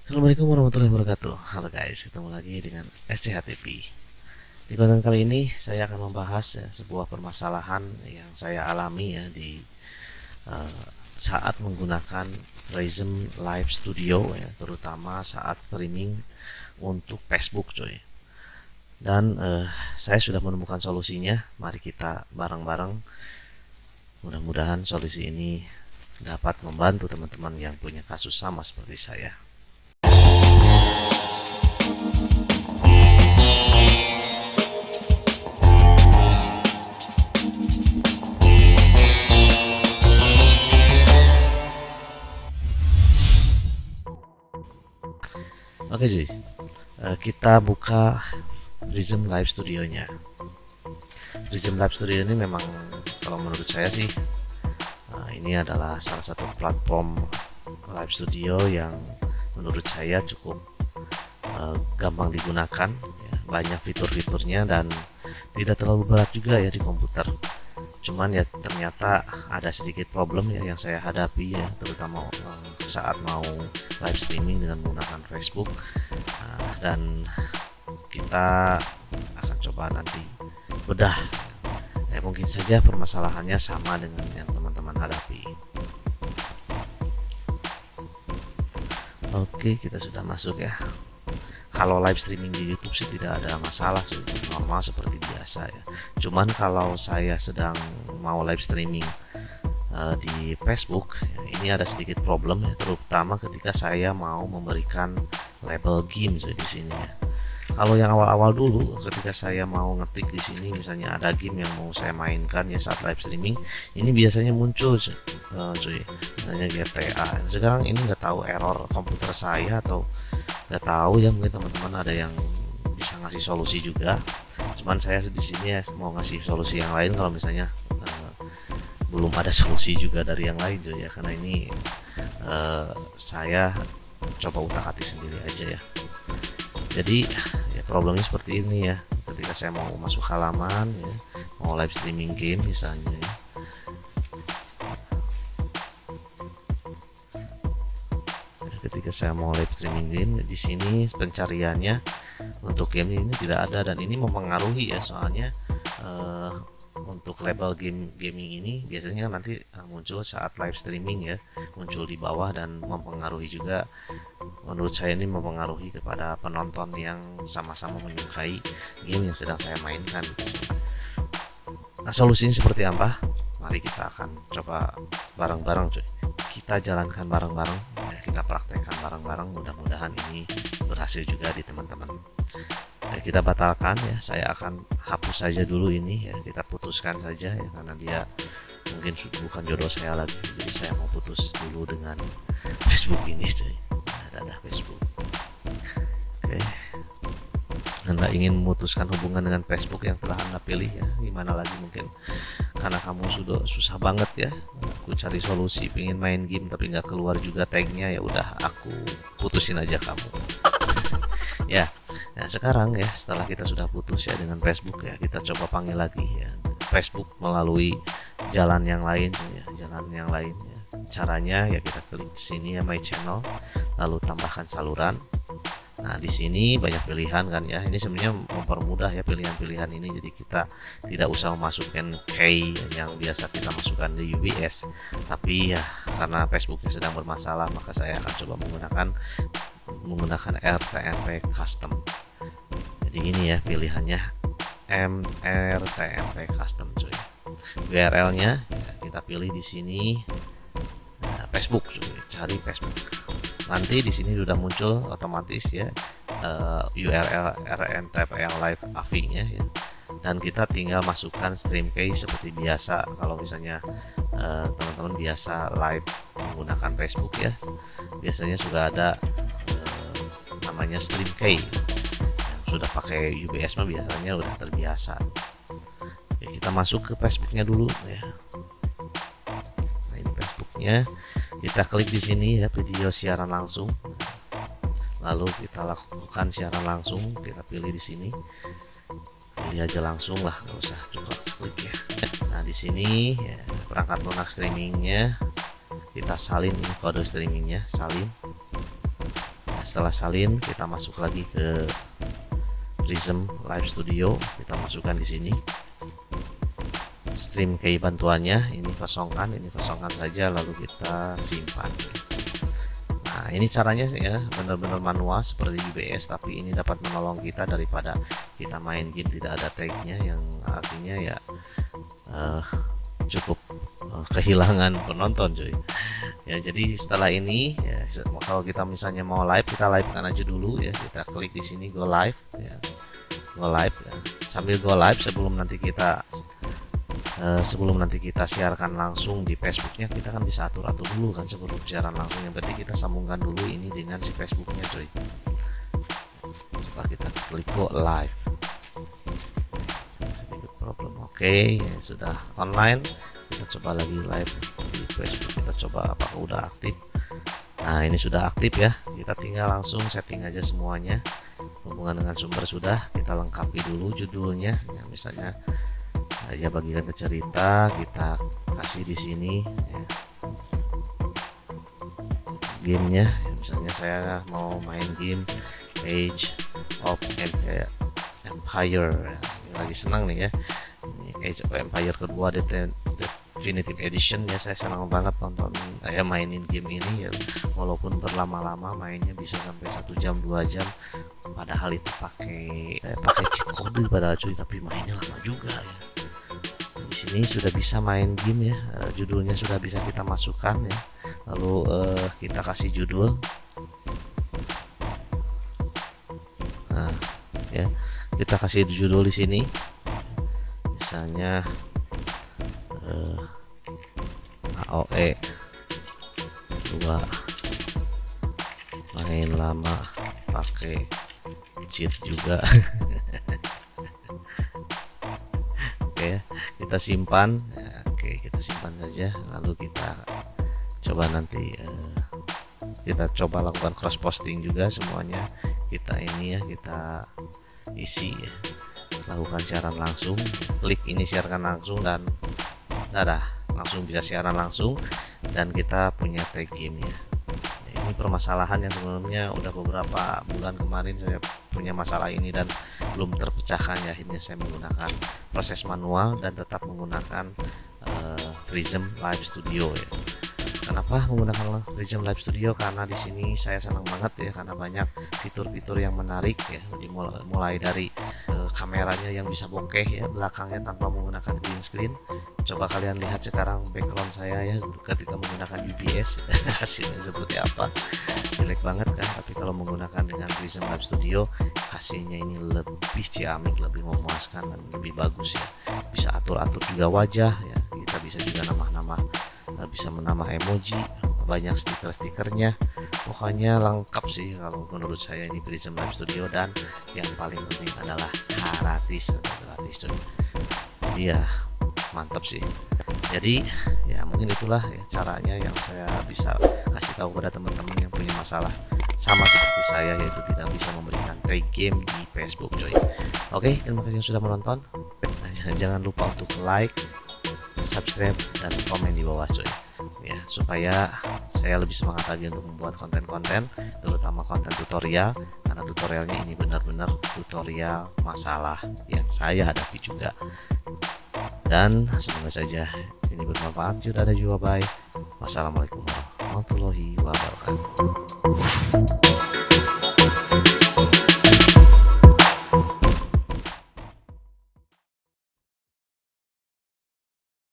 Assalamualaikum warahmatullahi wabarakatuh. Halo guys, ketemu lagi dengan SCHTV. Di konten kali ini saya akan membahas sebuah permasalahan yang saya alami di saat menggunakan Prism Live Studio terutama saat streaming untuk Facebook coy. Dan saya sudah menemukan solusinya. Mari kita bareng-bareng. Mudah-mudahan solusi ini dapat membantu teman-teman yang punya kasus sama seperti saya. Oke cuy, kita buka Prism Live Studio-nya. Prism Live Studio ini memang kalau menurut saya sih ini adalah salah satu platform live studio yang menurut saya cukup gampang digunakan ya, banyak fitur-fiturnya dan tidak terlalu berat juga ya di komputer. Cuman ya ternyata ada sedikit problem ya yang saya hadapi ya, terutama saat mau live streaming dengan menggunakan Facebook. Dan kita akan coba nanti bedah. Mungkin saja permasalahannya sama dengan yang teman-teman hadapi. Oke, kita sudah masuk ya. Kalau live streaming di YouTube sih tidak ada masalah, normal seperti biasa ya. Cuman kalau saya sedang mau live streaming di Facebook, ini ada sedikit problem ya, terutama ketika saya mau memberikan label game di sini ya. Kalau yang awal-awal dulu, ketika saya mau ngetik di sini, misalnya ada game yang mau saya mainkan ya saat live streaming, ini biasanya muncul, cuy, misalnya GTA. Sekarang ini nggak tahu error komputer saya atau nggak tahu ya, mungkin teman-teman ada yang bisa ngasih solusi juga. Cuman saya di sini ya mau ngasih solusi yang lain kalau misalnya belum ada solusi juga dari yang lain, cuy ya, karena ini saya coba utak-atik sendiri aja ya. Jadi ya problemnya seperti ini ya, ketika saya mau masuk halaman ya, mau live streaming game misalnya ya. Ketika saya mau live streaming game di sini pencariannya untuk game ini tidak ada, dan ini mempengaruhi ya, soalnya untuk label gaming ini biasanya nanti muncul saat live streaming ya, muncul di bawah, dan mempengaruhi juga, menurut saya ini mempengaruhi kepada penonton yang sama-sama menyukai game yang sedang saya mainkan. Nah, solusinya seperti apa? Mari kita akan coba bareng-bareng cuy. Kita jalankan bareng-bareng ya, kita praktekkan bareng-bareng, mudah-mudahan ini berhasil juga di teman-teman. Kita batalkan ya, saya akan hapus saja dulu ini ya, kita putuskan saja ya, karena dia mungkin bukan jodoh saya lagi, jadi saya mau putus dulu dengan Facebook ini cuy. Dadah Facebook. Oke, Anda ingin memutuskan hubungan dengan Facebook yang telah Anda pilih ya, gimana lagi, mungkin karena kamu sudah susah banget ya, aku cari solusi pengen main game tapi nggak keluar juga tagnya, ya udah aku putusin aja kamu. Ya, nah sekarang ya setelah kita sudah putus ya dengan Facebook ya, kita coba panggil lagi ya Facebook melalui jalan yang lain ya, jalan yang lain ya. Caranya ya kita klik sini ya, my channel, lalu tambahkan saluran. Nah di sini banyak pilihan kan ya, ini sebenarnya mempermudah ya pilihan-pilihan ini, jadi kita tidak usah memasukkan key yang biasa kita masukkan di UBS, tapi ya karena Facebooknya sedang bermasalah maka saya akan coba menggunakan RTMP custom. Jadi ini ya pilihannya, RTMP custom cuy. URL-nya ya, kita pilih di sini Facebook cuy, cari Facebook. Nanti di sini sudah muncul otomatis ya URL RTMP live AV-nya ya. Dan kita tinggal masukkan stream key seperti biasa. Kalau misalnya teman-teman biasa live menggunakan Facebook ya, biasanya sudah ada namanya stream key. Sudah pakai UBS mah biasanya udah terbiasa. Oke, kita masuk ke Facebooknya dulu ya. Nah ini Facebooknya, kita klik di sini ya, video siaran langsung. Lalu kita lakukan siaran langsung, kita pilih di sini, pilih aja langsung lah, nggak usah coba klik ya. Nah di sini ya, perangkat lunak streamingnya kita salin, ini kode streamingnya salin. setelah salin kita masuk lagi ke Prism Live Studio, kita masukkan di sini stream key bantuannya, ini kosongkan saja, lalu kita simpan. Nah, ini caranya ya, benar-benar manual seperti UBS, tapi ini dapat menolong kita daripada kita main game tidak ada tagnya, yang artinya ya cukup kehilangan penonton cuy ya. Jadi setelah ini ya, kalau kita misalnya mau live, kita live kan aja dulu ya, kita klik di sini go live ya, go live ya. Sambil go live sebelum nanti kita siarkan langsung di Facebooknya, kita kan bisa atur dulu kan sebelum siaran langsungnya. Berarti kita sambungkan dulu ini dengan si Facebooknya cuy. Coba kita klik go live. Sedikit problem. Oke, ya, sudah online. Kita coba lagi live di Facebook, kita coba apakah udah aktif. Nah, ini sudah aktif ya, kita tinggal langsung setting aja semuanya. Hubungan dengan sumber sudah, kita lengkapi dulu judulnya ya, misalnya aja bagian ke cerita kita kasih di sini ya. Gamenya ya, misalnya saya mau main game Age of Empire ya. Lagi senang nih ya, ini Age of Empire kedua Definitive Edition ya. Saya senang banget nonton mainin game ini ya, walaupun berlama-lama mainnya bisa sampai 1 jam 2 jam, padahal itu pakai cheat code padahal cuy, tapi mainnya lama juga ya. Di sini sudah bisa main game ya, judulnya sudah bisa kita masukkan ya, lalu kita kasih judul. Nah ya, kita kasih judul di sini misalnya AOE 2 main lama pakai cheat juga. Oke, kita simpan. Oke, kita simpan saja, lalu kita coba nanti kita coba lakukan cross posting juga semuanya. Kita ini ya, kita isi ya, lakukan siaran langsung, klik ini siarkan langsung, dan langsung bisa siaran langsung, dan kita punya tag game ya. Ini permasalahan yang sebelumnya udah beberapa bulan kemarin saya punya masalah ini dan belum terpecahkan ya, akhirnya saya menggunakan proses manual dan tetap menggunakan Prism Live Studio ya. Kenapa menggunakan Prism Live Studio? Karena di sini saya senang banget ya, karena banyak fitur-fitur yang menarik ya, mulai dari kameranya yang bisa bokeh ya belakangnya tanpa menggunakan green screen. Coba kalian lihat sekarang background saya ya ketika menggunakan UBS hasilnya seperti apa, jelek banget kan. Tapi kalau menggunakan dengan Prism Live Studio hasilnya ini lebih ciamik, lebih memuaskan dan lebih bagus ya. Bisa atur-atur juga wajah ya, kita bisa juga bisa menambah emoji, banyak stiker-stikernya, pokoknya lengkap sih kalau menurut saya ini Prism Live Studio. Dan yang paling penting adalah gratis cuy. Iya, mantap sih. Jadi ya mungkin itulah ya caranya yang saya bisa kasih tahu pada teman-teman yang punya masalah sama seperti saya, yaitu tidak bisa memberikan tag game di Facebook coy. Oke, terima kasih yang sudah menonton. Jangan lupa untuk like, subscribe, dan komen di bawah coy ya, supaya saya lebih semangat lagi untuk membuat konten-konten, terutama konten tutorial, karena tutorialnya ini benar-benar tutorial masalah yang saya hadapi juga. Dan semoga saja ini bermanfaat. Sudah ada juga, bye. Wassalamualaikum warahmatullahi wabarakatuh.